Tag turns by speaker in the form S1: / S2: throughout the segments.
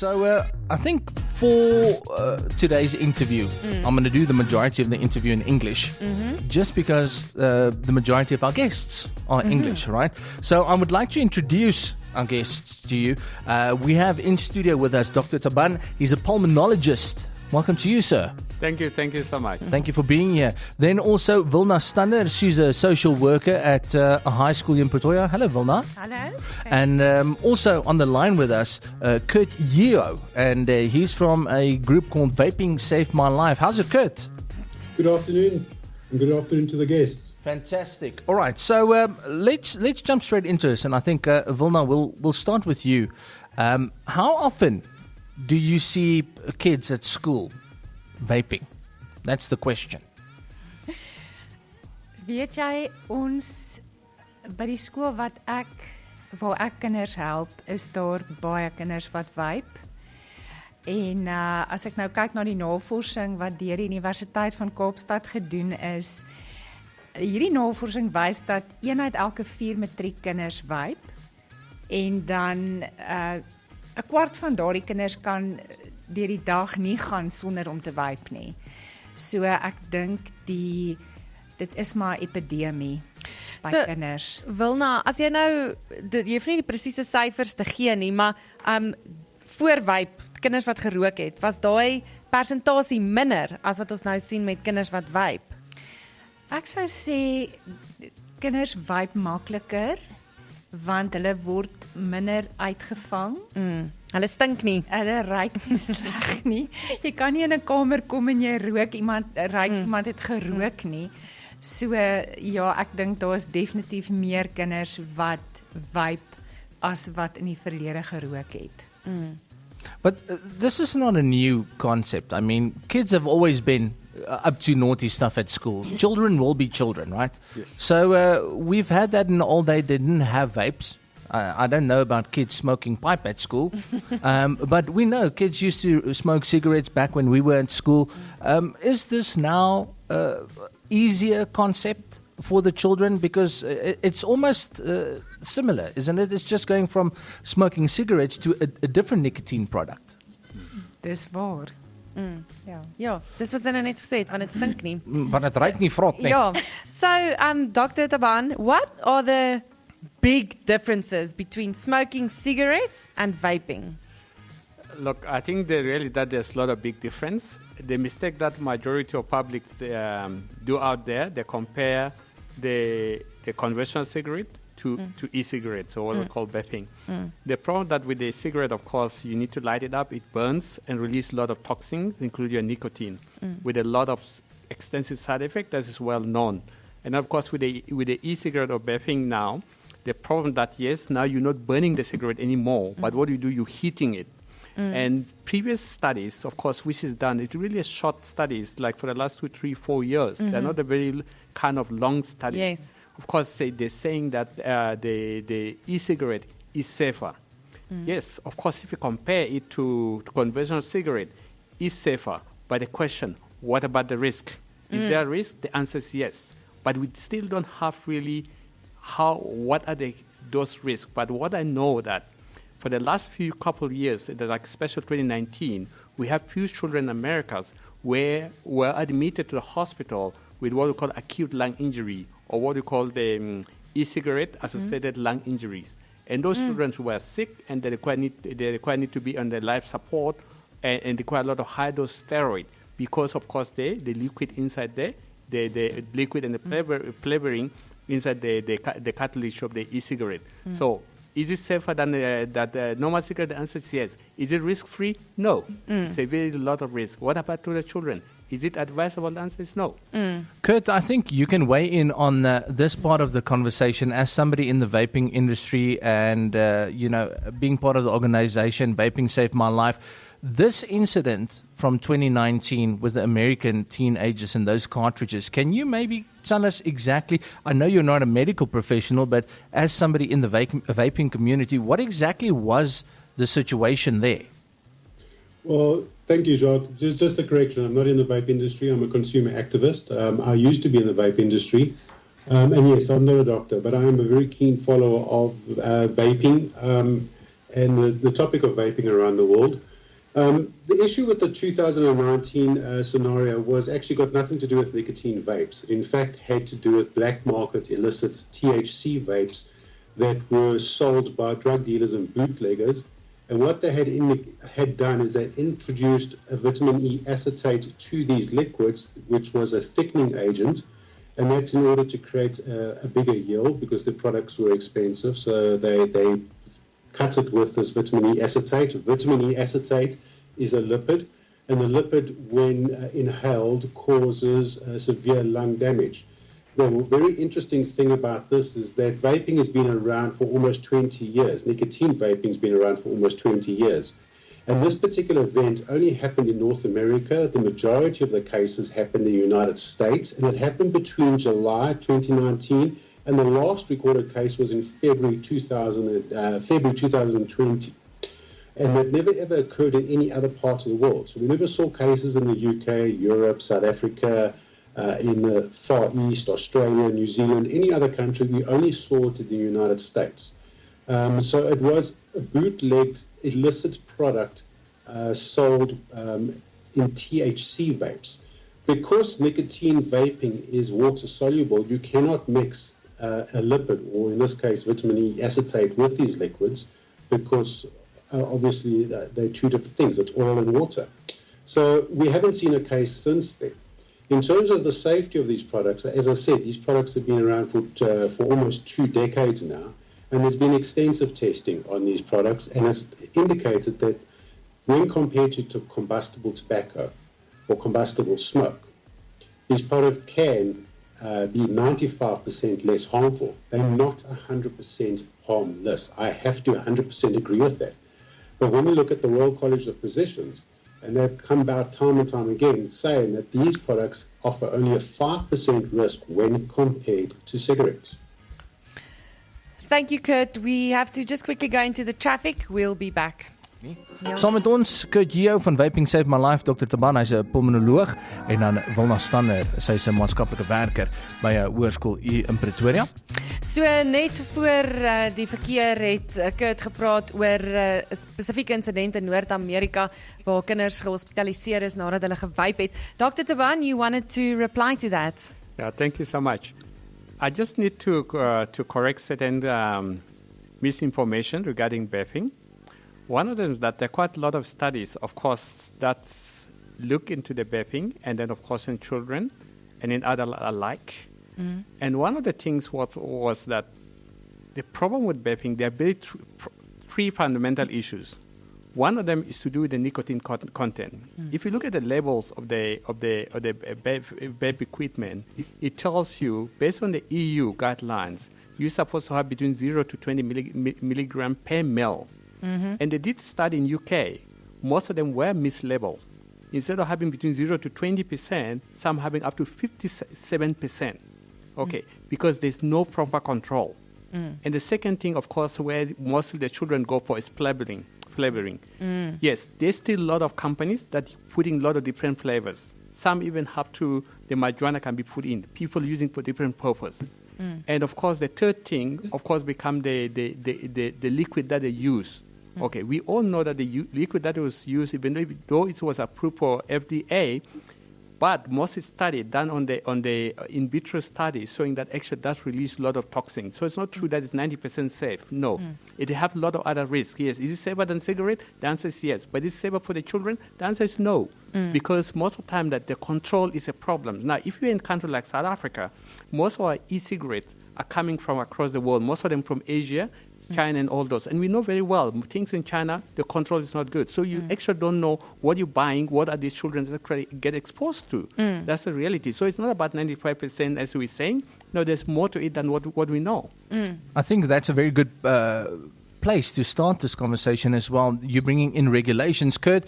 S1: So I think for today's interview, I'm going to do the majority of the interview in English, just because the majority of our guests are English, right? So I would like to introduce our guests to you. We have in studio with us Dr. Taban. He's a pulmonologist. Welcome to you, sir.
S2: Thank you so much.
S1: Thank you for being here. Then also Vilna Stander. She's a social worker at a high school in Pretoria. Hello, Vilna.
S3: Hello.
S1: And also on the line with us, Kurt Yeo, and he's from a group called Vaping Saved My Life. How's it, Kurt?
S4: Good afternoon, and good afternoon to the guests.
S1: Fantastic. All right, so let's jump straight into this, and I think Vilna, we'll start with you. How often do you see kids at school vaping? That's the question.
S3: Weet jy, ons by die skool waar ek kinders help, is daar baie kinders wat vape. En as ek nou kyk na die navorsing wat deur die Universiteit van Kaapstad gedoen is, hierdie navorsing wys dat 1 uit elke 4 matriekkinders vape. En dan 'n kwart van daardie kinders kan deur die dag nie gaan sonder om te vape nie. So ek dink dit is maar 'n epidemie by kinders.
S5: Wilna, as jy nou jy hoef nie die presiese syfers te gee nie, maar voor vape, kinders wat gerook het, was daai persentasie minder as wat ons nou sien met kinders wat vape?
S3: Ek sou sê kinders vape makliker, want hulle word minder uitgevang.
S5: Hulle stink nie.
S3: Hulle ruik nie sleg nie. Jy kan nie in 'n kamer kom en jy rook iemand het gerook nie. So ja, ek dink daar is definitief meer kinders wat vape as wat in die verlede gerook het.
S1: But this is not a new concept. I mean, kids have always been up to naughty stuff at school. Children will be children, right?
S2: Yes.
S1: So we've had that in the old day. They didn't have vapes. I don't know about kids smoking pipe at school, but we know kids used to smoke cigarettes back when we were at school. Is this now easier concept for the children? Because it's almost similar, isn't it? It's just going from smoking cigarettes to a different nicotine product.
S3: Dis waar.
S5: Ja, dis wat sy nou net gesê het, want dit stink nie.
S1: Maar dit ruik nie vrot nie.
S5: Ja. So, Dr. Taban, what are the big differences between smoking cigarettes and vaping?
S2: Look, I think that there's a lot of big difference. The mistake that majority of publics do out there, they compare the conventional cigarette to e-cigarettes, or what we call vaping. The problem that with the cigarette, of course, you need to light it up, it burns and release a lot of toxins, including your nicotine, with a lot of extensive side effects that is well known. And of course, with the e-cigarette or vaping now, the problem that, yes, now you're not burning the cigarette anymore, but what you do, you're heating it. And previous studies, of course, which is done, it's really a short studies, like for the last 2, 3, 4 years. They're not a very kind of long studies.
S5: Yes.
S2: Of course, they're saying that the e-cigarette is safer. Yes, of course, if you compare it to conventional cigarette, it's safer. But the question, what about the risk? Is there a risk? The answer is yes. But we still don't have really what are those risks. But what I know that for the last few couple of years, like especially 2019, we have few children in America were admitted to the hospital with what we call acute lung injury, or what we call the e-cigarette associated lung injuries. And those children were sick, and they require need to be on the life support and require a lot of high dose steroid, because of course the liquid inside there, the liquid and the flavoring inside the cartridge of the e-cigarette. So is it safer than that normal cigarette? The answer is yes. Is it risk-free? No. It's a very lot of risk. What about to the children? Is it advisable? The answer is no.
S1: Kurt, I think you can weigh in on this part of the conversation as somebody in the vaping industry and, being part of the organization, Vaping Saved My Life. This incident from 2019 with the American teenagers and those cartridges, can you maybe tell us exactly, I know you're not a medical professional, but as somebody in the vaping community, what exactly was the situation there?
S4: Well, thank you, Jacques. Just a correction. I'm not in the vape industry. I'm a consumer activist. I used to be in the vape industry. And yes, I'm not a doctor, but I am a very keen follower of vaping and the topic of vaping around the world. The issue with the 2019 scenario was actually got nothing to do with nicotine vapes. It in fact had to do with black market illicit THC vapes that were sold by drug dealers and bootleggers. And what they had done is they introduced a vitamin E acetate to these liquids, which was a thickening agent. And that's in order to create a bigger yield because the products were expensive. So they cut it with this vitamin E acetate. Vitamin E acetate is a lipid, and the lipid, when inhaled, causes severe lung damage. The very interesting thing about this is that vaping has been around for almost 20 years. Nicotine vaping has been around for almost 20 years. And this particular event only happened in North America. The majority of the cases happened in the United States, and it happened between July 2019 and the last recorded case was in February 2020. And that never ever occurred in any other part of the world. So we never saw cases in the UK, Europe, South Africa, in the Far East, Australia, New Zealand, any other country. We only saw it in the United States. So it was a bootlegged illicit product sold in THC vapes. Because nicotine vaping is water soluble, you cannot mix a lipid, or in this case vitamin E acetate, with these liquids because obviously they're two different things. It's oil and water. So we haven't seen a case since then. In terms of the safety of these products, as I said, these products have been around for almost 2 decades now, and there's been extensive testing on these products, and it's indicated that when compared to combustible tobacco or combustible smoke, these products can be 95% less harmful. They're not 100% harmless. I have to 100% agree with that. But when we look at the Royal College of Physicians, and they've come about time and time again saying that these products offer only a 5% risk when compared to cigarettes.
S5: Thank you, Kurt. We have to just quickly go into the traffic. We'll be back.
S1: Saam met ons, Kurt Geo van Vaping Save My Life, Dr. Taban, hy's 'n pulmonoloog, en dan Wilna Stander, sy's 'n maatskaplike werker by 'n hoërskool hier in Pretoria.
S5: So net voor die verkeer het Kurt gepraat oor 'n spesifieke insident in Noord-Amerika waar kinders gehospitaliseer is nadat hulle gevape het. Dr. Taban, you wanted to reply to that.
S2: Yeah, thank you so much. I just need to correct certain misinformation regarding vaping. One of them is that there are quite a lot of studies, of course, that look into the vaping, and then, of course, in children and in adults alike. Mm. And one of the things was that the problem with vaping, there are three fundamental issues. One of them is to do with the nicotine content. Mm. If you look at the labels of the vape equipment, it tells you, based on the EU guidelines, you're supposed to have between 0 to 20 milligram per ml. Mm-hmm. And they did study in UK. Most of them were mislabeled. Instead of having between 0 to 20%, some having up to 57%. Okay, because there's no proper control. Mm. And the second thing, of course, where mostly the children go for is flavoring. Mm. Yes, there's still a lot of companies that putting a lot of different flavors. Some even have to, the marijuana can be put in. People using for different purposes. Mm. And of course, the third thing, of course, become the liquid that they use. Mm. Okay, we all know that the liquid that was used, even though it was approved for FDA, but most study done on the in vitro study showing that actually does release a lot of toxins. So it's not true that it's 90% safe. No, it have a lot of other risks. Yes, is it safer than cigarette? The answer is yes. But is it safer for the children? The answer is no, because most of the time that the control is a problem. Now, if you're in a country like South Africa, most of our e-cigarettes are coming from across the world. Most of them from Asia, China, and all those. And we know very well, things in China, the control is not good. So you actually don't know what you're buying, what are these children that get exposed to. That's the reality. So it's not about 95% as we're saying. No, there's more to it than what we know.
S1: I think that's a very good place to start this conversation as well. You're bringing in regulations. Kurt,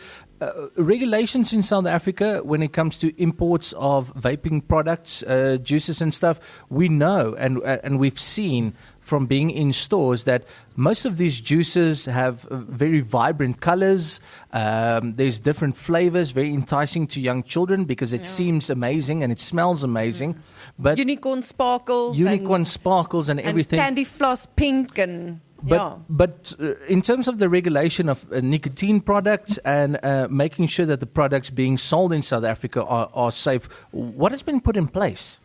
S1: regulations in South Africa when it comes to imports of vaping products, juices and stuff, we know and we've seen from being in stores that most of these juices have very vibrant colors. There's different flavors, very enticing to young children because it seems amazing and it smells amazing. But
S5: unicorn sparkles and
S1: everything.
S5: Candy floss pink and
S1: But in terms of the regulation of nicotine products and making sure that the products being sold in South Africa are safe, what has been put in place?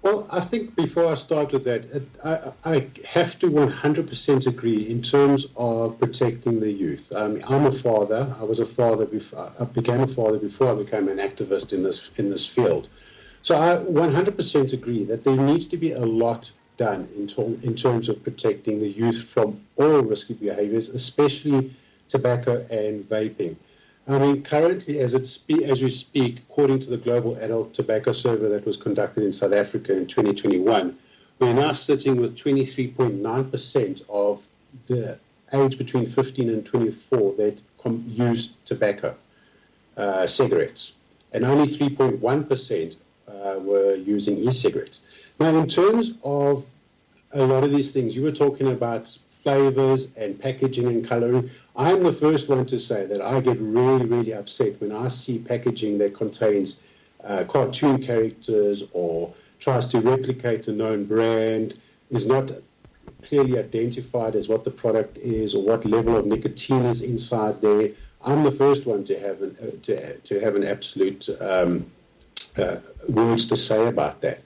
S4: Well, I think before I start with that, I have to 100% agree in terms of protecting the youth. I'm a father. I was a father before I became a father before I became an activist in this field. So I 100% agree that there needs to be a lot done in terms of protecting the youth from all risky behaviors, especially tobacco and vaping. I mean, currently, as we speak, according to the Global Adult Tobacco Survey that was conducted in South Africa in 2021, we're now sitting with 23.9% of the age between 15 and 24 that use tobacco, cigarettes, and only 3.1% were using e-cigarettes. Now, in terms of a lot of these things, you were talking about flavors and packaging and coloring. I'm the first one to say that I get really, really upset when I see packaging that contains cartoon characters or tries to replicate a known brand, is not clearly identified as what the product is or what level of nicotine is inside there. I'm the first one to have an absolute words to say about that.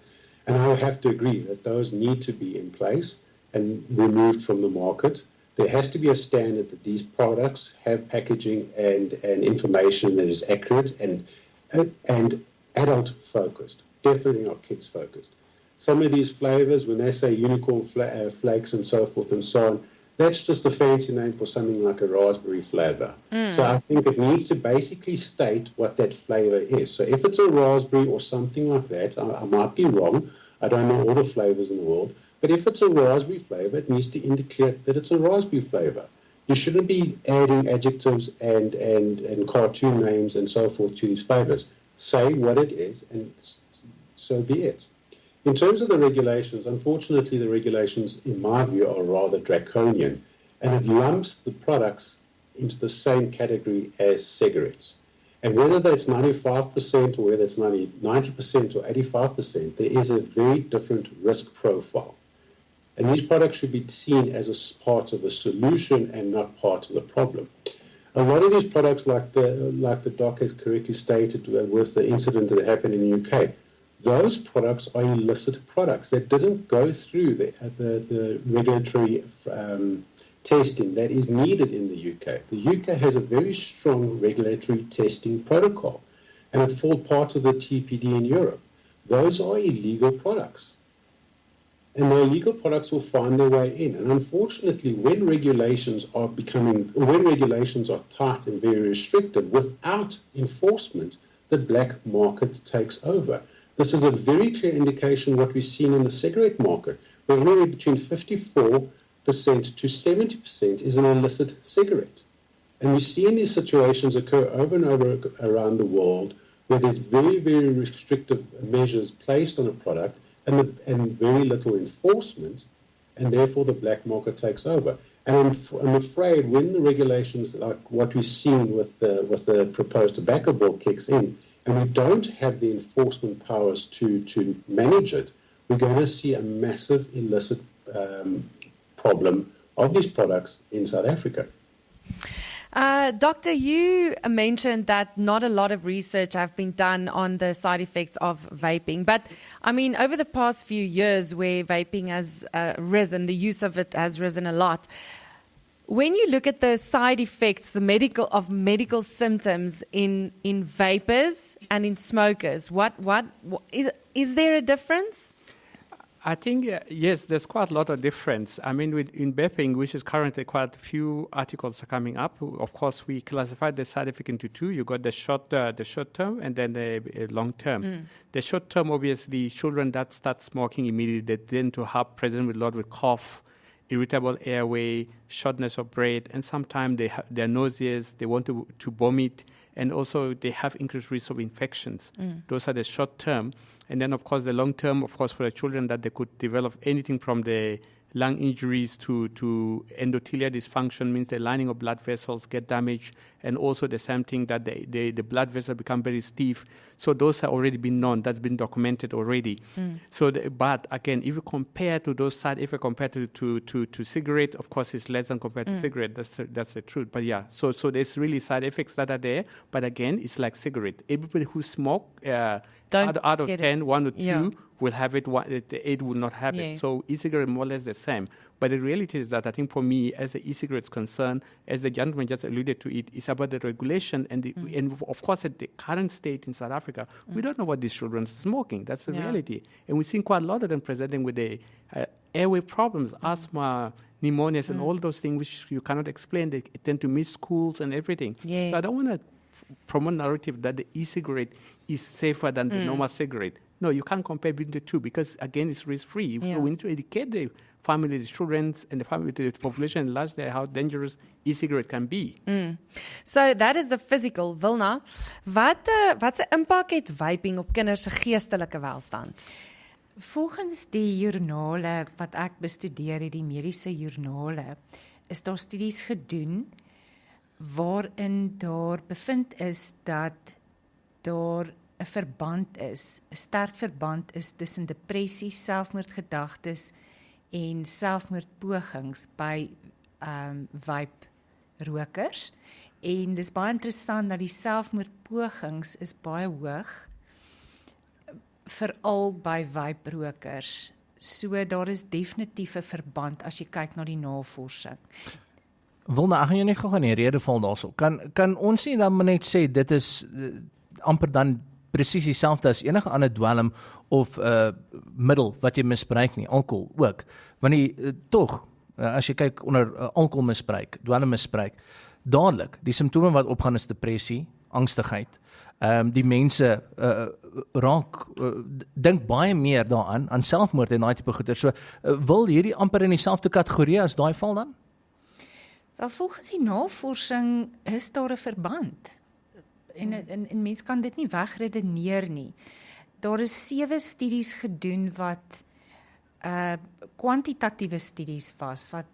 S4: And I have to agree that those need to be in place and removed from the market. There has to be a standard that these products have packaging and information that is accurate and adult focused, definitely not kids focused. Some of these flavors, when they say unicorn flakes and so forth and so on, that's just a fancy name for something like a raspberry flavor. So I think it needs to basically state what that flavor is. So if it's a raspberry or something like that, I might be wrong. I don't know all the flavors in the world. But if it's a raspberry flavor, it needs to indicate that it's a raspberry flavor. You shouldn't be adding adjectives and cartoon names and so forth to these flavors. Say what it is, and so be it. In terms of the regulations, unfortunately, the regulations, in my view, are rather draconian, and it lumps the products into the same category as cigarettes. And whether that's 95% or whether it's 90% or 85%, there is a very different risk profile. And these products should be seen as a part of the solution and not part of the problem. A lot of these products, like the doc has correctly stated with the incident that happened in the UK, those products are illicit products that didn't go through the regulatory testing that is needed in the UK. The UK has a very strong regulatory testing protocol, and it falls part of the TPD in Europe. Those are illegal products. And the illegal products will find their way in. And unfortunately, when regulations are tight and very restrictive without enforcement, the black market takes over. This is a very clear indication of what we've seen in the cigarette market, where anywhere between 54% to 70% is an illicit cigarette. And we see these situations occur over and over around the world where there's very, very restrictive measures placed on a product and very little enforcement, and therefore the black market takes over. And I'm afraid when the regulations like what we've seen with the proposed tobacco bill kicks in, and we don't have the enforcement powers to manage it, we're going to see a massive illicit problem of these products in South Africa.
S5: Doctor, you mentioned that not a lot of research have been done on the side effects of vaping. But, I mean, over the past few years where vaping has risen, the use of it has risen a lot. When you look at the side effects, the medical symptoms in vapors and in smokers, what is there a difference?
S2: I think, yes, there's quite a lot of difference. I mean, in vaping, which is currently quite a few articles are coming up, of course, we classified the side effect into two. You got the short term and then the long term. The short term, obviously, children that start smoking immediately, they tend to have present with a lot with cough, irritable airway, shortness of breath, and sometimes they're nauseous, they want to vomit, and also they have increased risk of infections. Those are the short term. And then, of course, the long term, of course, for the children that they could develop anything from the lung injuries to endothelial dysfunction, means the lining of blood vessels get damaged, and also the same thing that the blood vessels become very stiff. So those have already been known. That's been documented already. But again, if you compare to those side effects compared to cigarette, of course, it's less than compared to cigarette. That's the truth. But yeah, so there's really side effects that are there. But again, it's like cigarette. Everybody who smoke, out of 10, 1 or 2 will have it. 8 will not have it. So e-cigarette more or less the same. But the reality is that I think for me, as the e-cigarette is concerned, as the gentleman just alluded to it, it's about the regulation and of course at the current state in South Africa, we don't know what these children are smoking. That's the reality. And we've seen quite a lot of them presenting with the airway problems, asthma, pneumonias, and all those things which you cannot explain. They tend to miss schools and everything. So I don't want to promote narrative that the e-cigarette is safer than the normal cigarette. No, you can't compare between the two because, again, it's risk-free. So we need to educate the family, the children, and the family, the population at large, how dangerous e-cigarette can be.
S5: So that is the physical. Wilna, wat 'n impak het vaping op kinders se geestelike welstand?
S3: Volgens die joernale wat ek bestudeer het, die mediese joernale, is daar studies gedoen waarin daar bevind is dat daar 'n verband is, 'n sterk verband is tussen depressie, selfmoordgedagtes en selfmoordpogings by vape-rokers. En dis baie interessant dat die selfmoordpogings is baie hoog, veral by vape-rokers. So daar is definitief 'n verband as jy kyk na die navorsing.
S1: Wilna, ek gaan jou net gou in die rede val daarso. Kan ons nie dan maar net sê dit is amper dan presies dieselfde as enige ander dwelm of middel wat jy misbruik nie, alkohol ook. Want tog, as jy kyk onder alkoholmisbruik, dwelmmisbruik, dadelik, die simptome wat opgaan is depressie, angstigheid. Die mense dink baie meer daaraan, aan selfmoord en daai tipe goeie. So wil hierdie amper in dieselfde kategorie as daai val dan?
S3: Wel, volgens die navorsing is daar 'n verband. En mens kan dit nie wegredeneer nie. Daar is 7 studies gedoen wat kwantitatiewe studies was, wat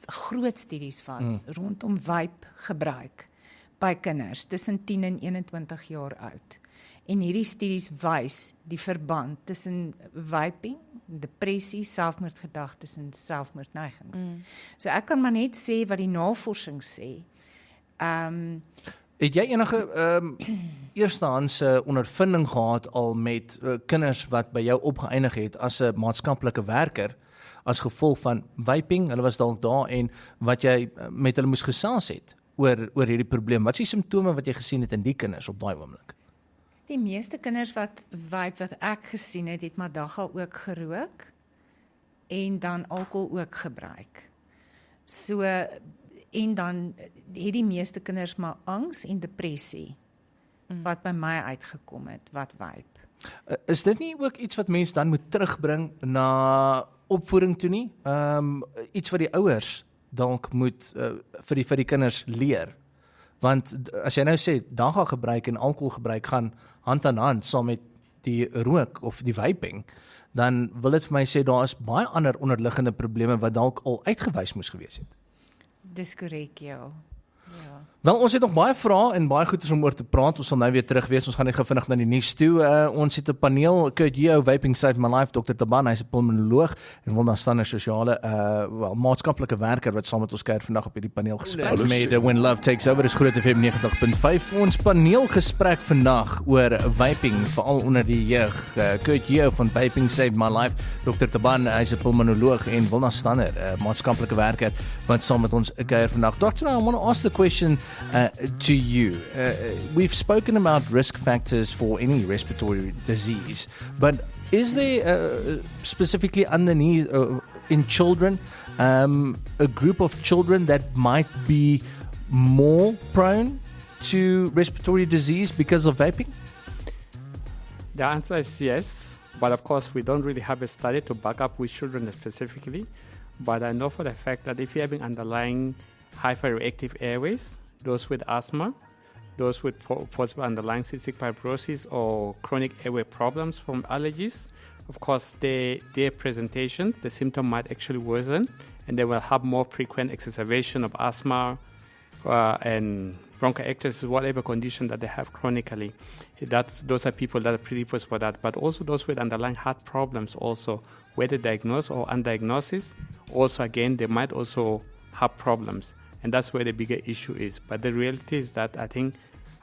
S3: groot studies was rondom vape gebruik by kinders tussen 10 en 21 jaar oud. En hierdie studies wys die verband tussen vaping, depressie, selfmoordgedagtes en selfmoordneigings. So ek kan maar net sê wat die navorsing sê.
S1: Het jy enige eerstehandse ondervinding gehad al met kinders wat by jou opgeëindig het as 'n maatskaplike werker as gevolg van vaping? Hulle was dalk daar en wat jy met hulle moes gesels het oor hierdie probleem. Wat is die simptome wat jy gesien het in die kinders op daai oomblik?
S3: Die meeste kinders wat vape wat ek gesien het, het maar dagga ook gerook en dan alkohol ook gebruik. So en dan het die meeste kinders maar angs en depressie wat by my uitgekom het, wat vape.
S1: Is dit nie ook iets wat mense dan moet terugbring na opvoeding toe nie? Iets wat die ouers dalk moet vir die kinders leer. Want as jy nou sê dagga gebruik en alkohol gebruik gaan hand aan hand saam met die rook of die vaping, dan wil dit vir my sê daar is baie ander onderliggende probleme wat dalk al uitgewys moes gewees het.
S3: Dis korrek, ja.
S1: Wel, ons het nog baie vrae en baie goeders om oor te praat. Ons sal nou weer terug wees. Ons gaan net vinnig na die nuus toe. Ons het 'n paneel, Kurt Geo, Vaping Saved My Life, Dr. Taban, hy's 'n pulmonoloog en Wilna Stander, sosiale maatskaplike werker wat saam met ons kuier vandag op hierdie paneelgesprek met When Love Takes Over. Dis Groot FM 90.5. Ons paneelgesprek vandag oor vaping, veral onder die jeug. Kurt Geo van Vaping Saved My Life, Dr. Taban, hy's 'n pulmonoloog en Wilna Stander, maatskaplike werker wat saam met ons kuier vandag. Doctor, I want to ask the question to you. We've spoken about risk factors for any respiratory disease, but is there specifically underneath in children a group of children that might be more prone to respiratory disease because of vaping?
S2: The answer is yes, but of course we don't really have a study to back up with children specifically, but I know for the fact that if you're having underlying hyperreactive airways, those with asthma, those with possible underlying cystic fibrosis or chronic airway problems from allergies, of course, their presentation, the symptom might actually worsen, and they will have more frequent exacerbation of asthma and bronchiectasis, whatever condition that they have chronically. Those are people that are predisposed for that. But also those with underlying heart problems also, whether diagnosed or undiagnosed, also again, they might also have problems. And that's where the bigger issue is. But the reality is that I think,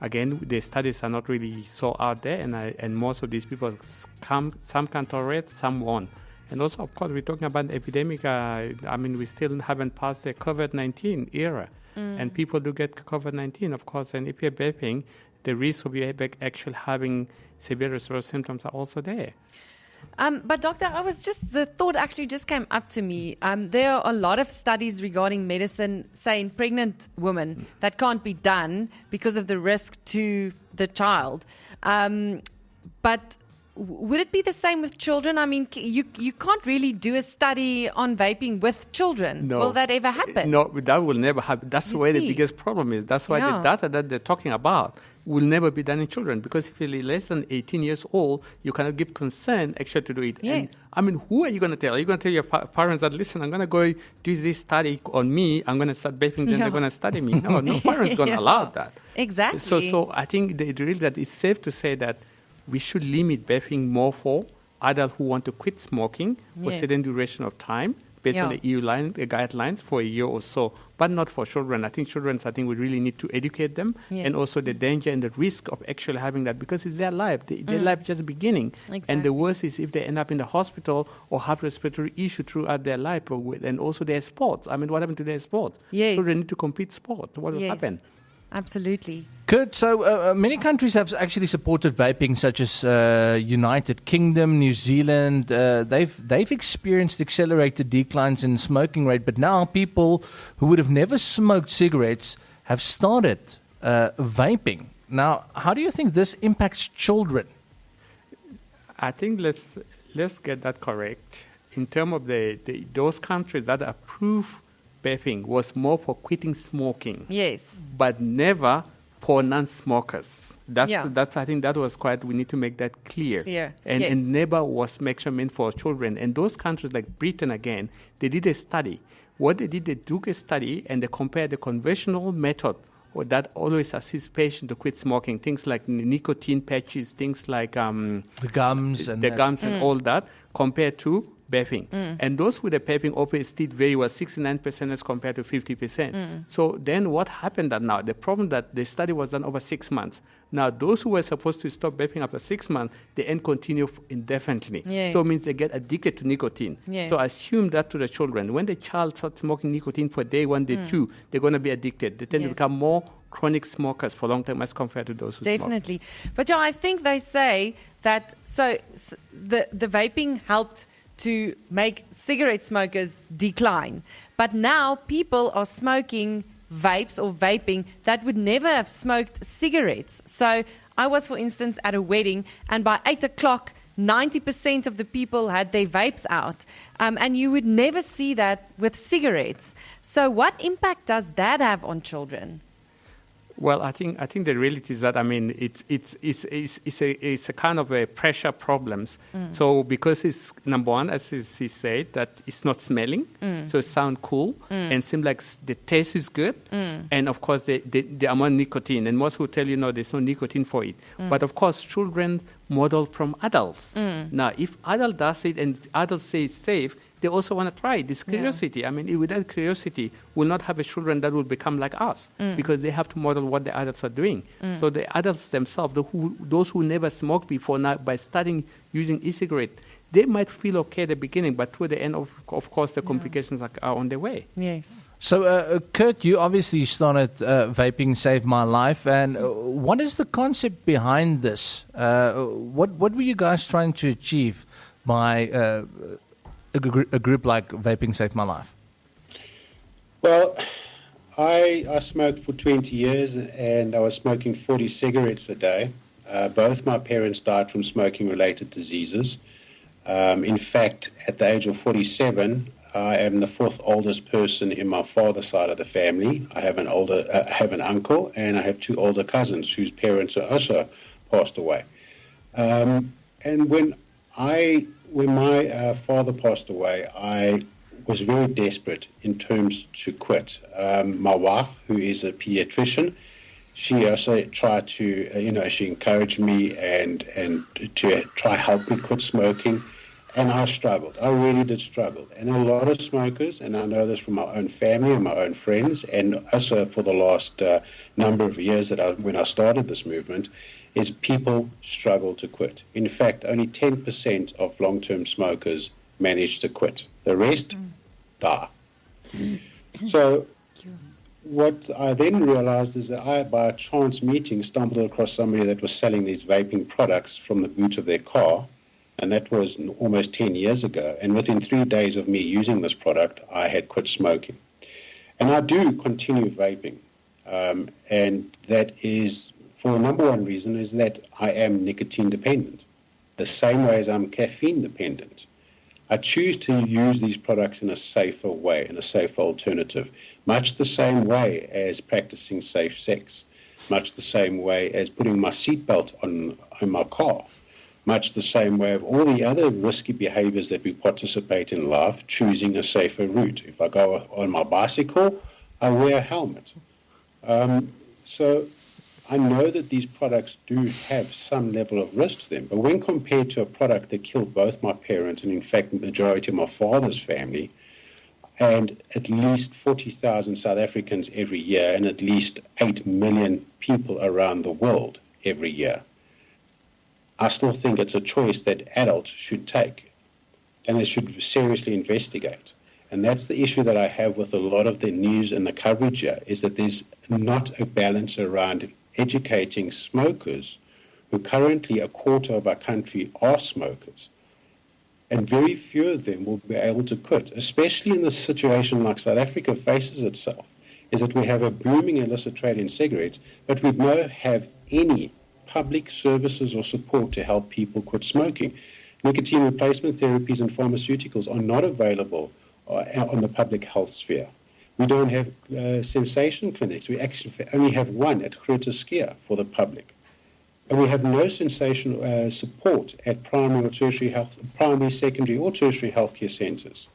S2: again, the studies are not really so out there, and most of these people some can tolerate, some won't. And also, of course, we're talking about an epidemic. We still haven't passed the COVID-19 era. And people do get COVID-19, of course. And if you're vaping, the risk of you actually having severe respiratory symptoms are also there.
S5: But doctor, the thought actually just came up to me. There are a lot of studies regarding medicine saying pregnant women that can't be done because of the risk to the child. But would it be the same with children? I mean, you can't really do a study on vaping with children.
S2: No.
S5: Will that ever happen?
S2: No, that will never happen. That's where the biggest problem is. That's why the data that they're talking about will never be done in children. Because if you're less than 18 years old, you cannot give consent actually to do it.
S5: Yes.
S2: And, who are you going to tell? Are you going to tell your parents that, listen, I'm going to go do this study on me, I'm going to start vaping, then they're going to study me? No parent's going to allow that.
S5: Exactly.
S2: So I think that it's safe to say that we should limit vaping more for adults who want to quit smoking for a certain duration of time based on the EU guidelines for a year or so, but not for children. I think we really need to educate them and also the danger and the risk of actually having that, because it's their life. Their life just beginning. Exactly. And the worst is if they end up in the hospital or have respiratory issue throughout their life, and also their sports. What happened to their sports?
S5: Yes.
S2: Children need to compete sport. What will happen?
S5: Absolutely.
S1: Good. So many countries have actually supported vaping, such as United Kingdom, New Zealand. They've experienced accelerated declines in smoking rate, but now people who would have never smoked cigarettes have started vaping. Now, how do you think this impacts children?
S2: I think let's get that correct. In terms of those countries that approve vaping was more for quitting smoking.
S5: Yes.
S2: But never for non-smokers. That's I think that was we need to make that clear. And never was meant for children. And those countries like Britain, again, they did a study. What they did, they took a study and they compared the conventional method that always assists patients to quit smoking, things like nicotine patches, things like
S1: the gums
S2: and all that, compared to vaping. And those with the vaping opioids did very well, 69% as compared to 50%. So then what happened now? The problem that the study was done over 6 months. Now, those who were supposed to stop vaping after 6 months, they end continue indefinitely.
S5: Yeah.
S2: So it means they get addicted to nicotine. Yeah. So assume that to the children. When the child starts smoking nicotine for day 1, day 2, they're going to be addicted. They tend to become more chronic smokers for long time as compared to those who
S5: Definitely. Smoke. But I think they say that the vaping helped to make cigarette smokers decline. But now people are smoking vapes or vaping that would never have smoked cigarettes. So I was, for instance, at a wedding, and by 8 o'clock, 90% of the people had their vapes out. And you would never see that with cigarettes. So what impact does that have on children?
S2: Well, I think the reality is that it's a kind of a pressure problems. So because it's number one, as he said, that it's not smelling, so it sounds cool and seems like the taste is good, and of course the amount of nicotine. And most will tell you no, there's no nicotine for it. But of course, children model from adults. Now, if adult does it and adults say it's safe, they also want to try it. This curiosity. Without curiosity, we'll not have a children that will become like us because they have to model what the adults are doing. So the adults themselves, those who never smoked before, now by starting using e-cigarette, they might feel okay at the beginning, but toward the end, of course, the complications are on their way.
S5: Yes.
S1: So, Kurt, you obviously started Vaping Saved My Life. And what is the concept behind this? What were you guys trying to achieve by a group like Vaping Saved My Life?
S4: Well, I smoked for 20 years and I was smoking 40 cigarettes a day. Both my parents died from smoking-related diseases. In fact, at the age of 47, I am the fourth oldest person in my father's side of the family. I have an uncle, and I have 2 older cousins whose parents are also passed away. And when I when my father passed away, I was very desperate in terms to quit. My wife, who is a pediatrician, she also tried to, she encouraged me and to try help me quit smoking. And I struggled. I really did struggle. And a lot of smokers, and I know this from my own family and my own friends, and also for the last number of years when I started this movement, is people struggle to quit. In fact, only 10% of long-term smokers manage to quit. The rest die. So what I then realized is that I, by a chance meeting, stumbled across somebody that was selling these vaping products from the boot of their car. And that was almost 10 years ago. And within 3 days of me using this product, I had quit smoking. And I do continue vaping. And that is, for the number one reason, is that I am nicotine dependent, the same way as I'm caffeine dependent. I choose to use these products in a safer way, in a safer alternative, much the same way as practicing safe sex, much the same way as putting my seatbelt on my car. Much the same way of all the other risky behaviors that we participate in life, choosing a safer route. If I go on my bicycle, I wear a helmet. So I know that these products do have some level of risk to them, but when compared to a product that killed both my parents and in fact the majority of my father's family, and at least 40,000 South Africans every year and at least 8 million people around the world every year, I still think it's a choice that adults should take and they should seriously investigate. And that's the issue that I have with a lot of the news and the coverage here, is that there's not a balance around educating smokers who currently a quarter of our country are smokers. And very few of them will be able to quit, especially in the situation like South Africa faces itself, is that we have a booming illicit trade in cigarettes, but we don't have any public services or support to help people quit smoking. Nicotine replacement therapies and pharmaceuticals are not available on the public health sphere. We don't have sensation clinics. We actually only have one at GROOT for the public. And we have no sensation support at primary, secondary, or tertiary healthcare centres.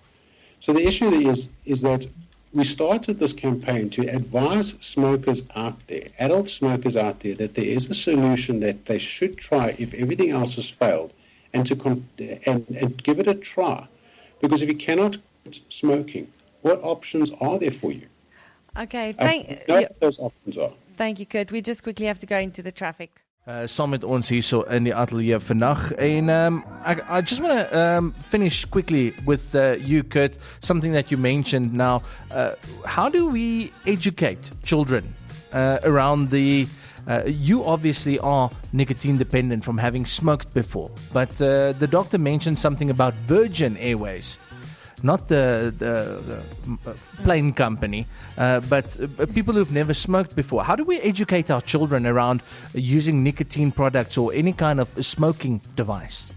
S4: So the issue is that we started this campaign to advise smokers out there, adult smokers out there, that there is a solution that they should try if everything else has failed, and and give it a try. Because if you cannot quit smoking, what options are there for you?
S5: Okay,
S4: those options are.
S5: Thank you, Kurt. We just quickly have to go into the traffic.
S1: Saam met ons hierso in die ateljee vandag en I just want to finish quickly with you, Kurt, something that you mentioned now. How do we educate children around you obviously are nicotine dependent from having smoked before, but the doctor mentioned something about Virgin Airways. Not the plane company, but people who've never smoked before. How do we educate our children around using nicotine products or any kind of smoking device?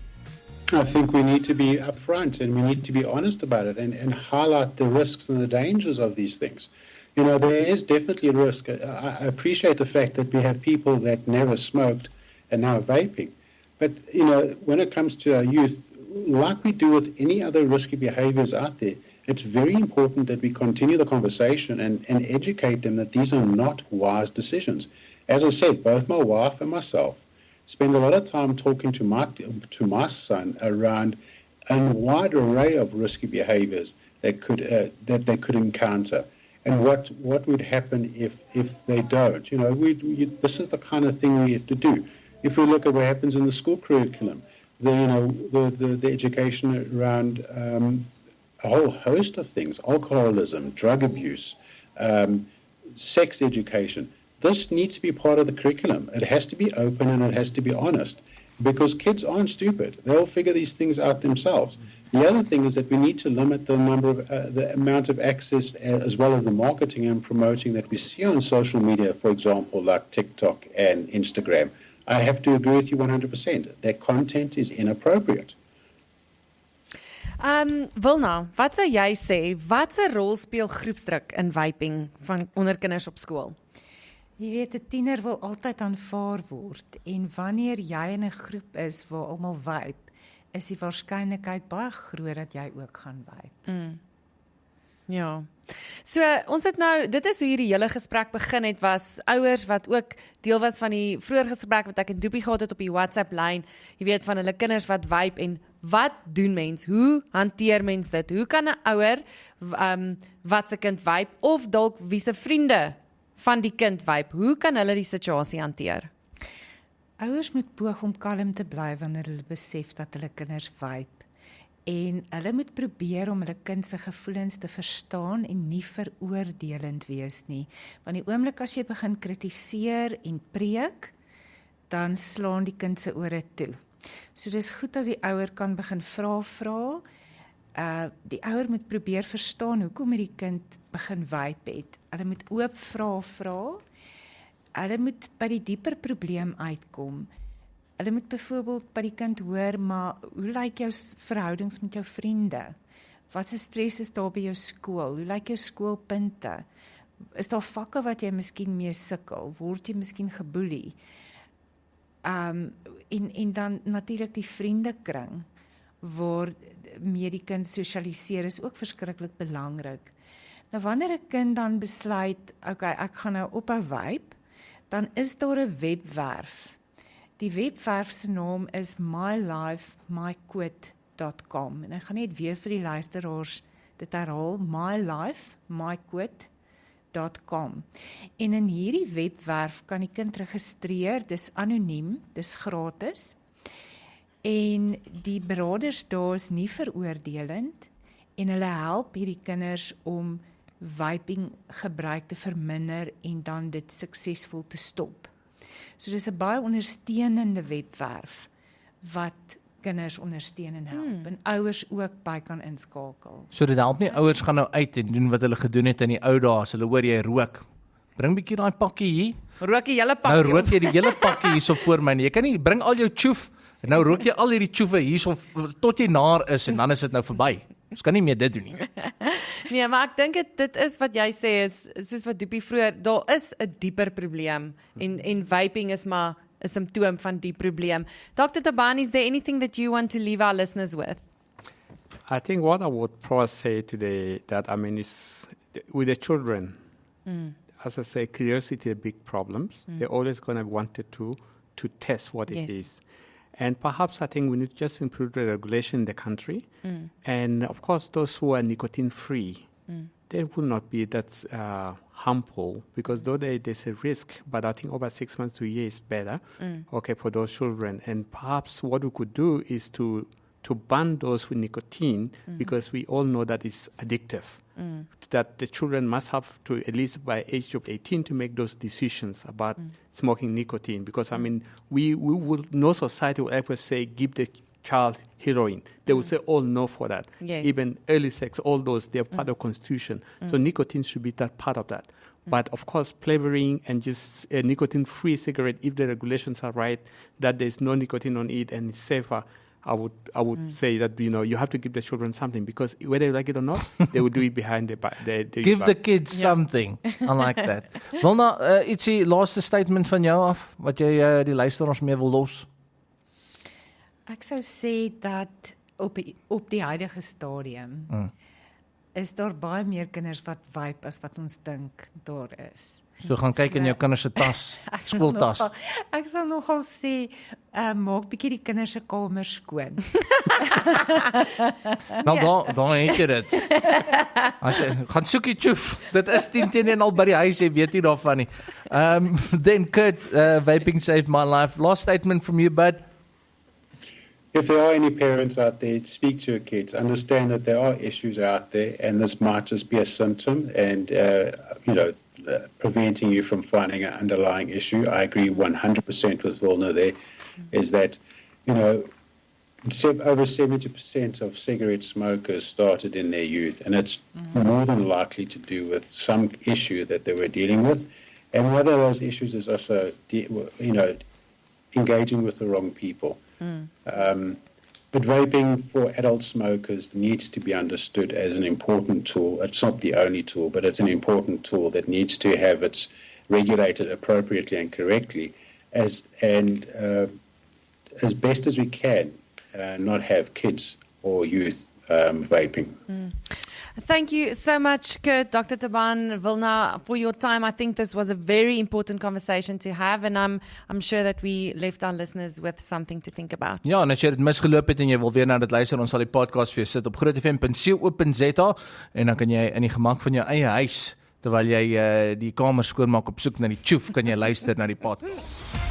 S4: I think we need to be upfront and we need to be honest about it and highlight the risks and the dangers of these things. You know, there is definitely a risk. I appreciate the fact that we have people that never smoked and now vaping. But, you know, when it comes to our youth, like we do with any other risky behaviors out there, it's very important that we continue the conversation and educate them that these are not wise decisions. As I said, both my wife and myself spend a lot of time talking to my son around a wide array of risky behaviors that they could encounter, and what would happen if they don't. You know, this is the kind of thing we have to do. If we look at what happens in the school curriculum, the education around a whole host of things, alcoholism, drug abuse, sex education. This needs to be part of the curriculum. It has to be open and it has to be honest, because kids aren't stupid. They'll figure these things out themselves. The other thing is that we need to limit the the amount of access as well as the marketing and promoting that we see on social media, for example, like TikTok and Instagram. I have to agree with you 100%. That content is inappropriate.
S5: Wilna, wat sou jy sê, wat 'n rol speel groepsdruk in vaping van onder kinders op skool?
S3: Jy weet, 'n tiener wil altyd aanvaar word en wanneer jy in 'n groep is waar almal vape, is die waarskynlikheid baie groot dat jy ook gaan vape.
S5: Ja. So, ons het nou, dit is hoe hierdie hele gesprek begin het, was ouers wat ook deel was van die vroeër gesprek wat ek in Doopie gehad het op die WhatsApp-lyn, jy weet, van hulle kinders wat vape, en wat doen mens? Hoe hanteer mens dit? Hoe kan 'n ouer wat se kind vape, of dalk wie se vriende van die kind vape, hoe kan hulle die situasie hanteer?
S3: Ouers moet poog om kalm te bly wanneer hulle besef dat hulle kinders vape. En hulle moet probeer om hulle kind se gevoelens te verstaan en nie veroordelend wees nie. Want die oomblik as jy begin kritiseer en preek, dan slaan die kind se ore toe. So dis goed as die ouer kan begin vra. Die ouer moet probeer verstaan hoekom het die kind begin vape het. Hulle moet oop vra. Hulle moet by die dieper probleem uitkom. Hulle moet byvoorbeeld by die kind hoor, maar hoe lyk jou verhoudings met jou vriende? Wat se stres is daar by jou skool? Hoe lyk jou skoolpunte? Is daar vakke wat jy miskien mee sukkel? Word jy miskien geboelie? En dan natuurlik die vriendekring waar mee die kind sosialiseer is ook verskriklik belangrik. Nou wanneer 'n kind dan besluit, okay, ek gaan nou ophou vape, dan is daar 'n webwerf. Die webwerf se naam is mylifemyquit.com en ek gaan net weer vir die luisteraars dit herhaal, mylifemyquit.com. En in hierdie webwerf kan die kind registreer, dis anoniem, dis gratis. En die beraders daar is nie veroordelend en hulle help hierdie kinders om vaping gebruik te verminder en dan dit suksesvol te stop. So dis 'n baie ondersteunende webwerf wat kinders ondersteun en help en ouers ook by kan inskakel.
S1: So dit help nie ouers gaan nou uit en doen wat hulle gedoen het in die ou dae as hulle hoor jy rook. Bring bietjie daai pakkie hier.
S5: Rook die hele pakkie.
S1: Nou rook jy die hele pakkie hierso voor my. Jy kan nie bring al jou tjoef. Nou rook jy al hierdie tjoewe hierso tot jy naar is en dan is dit nou verby. Ons kan nie meer dit doen nie.
S5: Nee, maar ek dink dit is wat jy sê is soos wat Doopie vroeër, daar is 'n dieper probleem en vaping is maar 'n simptoom van die probleem. Dr. Tabani, is there anything that you want to leave our listeners with?
S2: I think what I would probably say today that is with the children. As I say, curiosity is a big problem. They're always going to want to test what it is. And perhaps I think we need just to improve the regulation in the country. And of course, those who are nicotine free, they will not be that harmful because though there's a risk, but I think over 6 months to a year is better, okay, for those children. And perhaps what we could do is to ban those with nicotine because we all know that it's addictive. That the children must have to, at least by age of 18, to make those decisions about smoking nicotine. Because, we will, no society will ever say, give the child heroin. They would say, oh, no for that.
S5: Yes.
S2: Even early sex, all those, they're part of constitution. So nicotine should be that part of that. But, of course, flavoring and just a nicotine-free cigarette, if the regulations are right, that there's no nicotine on it and it's safer, I would say that, you have to give the children something because whether you like it or not, they will do it behind the
S1: Give the kids something. I like that. Wilna, ietsie laaste statement van jou af, wat jy die luisteraars mee wil los?
S3: Ek sou sê dat op die huidige stadium is daar baie meer kinders wat vape as wat ons dink daar is.
S1: So gaan kyk in jou kinders se tas, skooltas.
S3: Ek sal nogal sê, maak bietjie die kinders se kamer skoon.
S1: Nou dan het jy dit. As jy gaan soek die tjoef, dit is 10 al by die huis, jy weet nie daarvan nie. Then Kurt, vaping saved my life. Last statement from you, bud.
S4: If there are any parents out there, speak to your kids. Understand that there are issues out there, and this might just be a symptom, and preventing you from finding an underlying issue. I agree 100% with Wilna there. Is that over 70% of cigarette smokers started in their youth, and it's more than likely to do with some issue that they were dealing with, and one of those issues is also engaging with the wrong people. But vaping for adult smokers needs to be understood as an important tool. It's not the only tool, but it's an important tool that needs to have its regulated appropriately and correctly as best as we can. not have kids or youth vaping.
S5: Thank you so much, Kurt, Dr. Taban Vilna, for your time. I think this was a very important conversation to have, and I'm sure that we left our listeners with something to think about.
S1: Ja, en as jy dit misgeloop het en jy wil weer na dit luister, ons sal die podcast vir jou sit op grootfm.co.za en dan kan jy in die gemak van jou eie huis, terwyl jy die kamer skoonmaak op soek na die tjoef, kan jy luister na die podcast.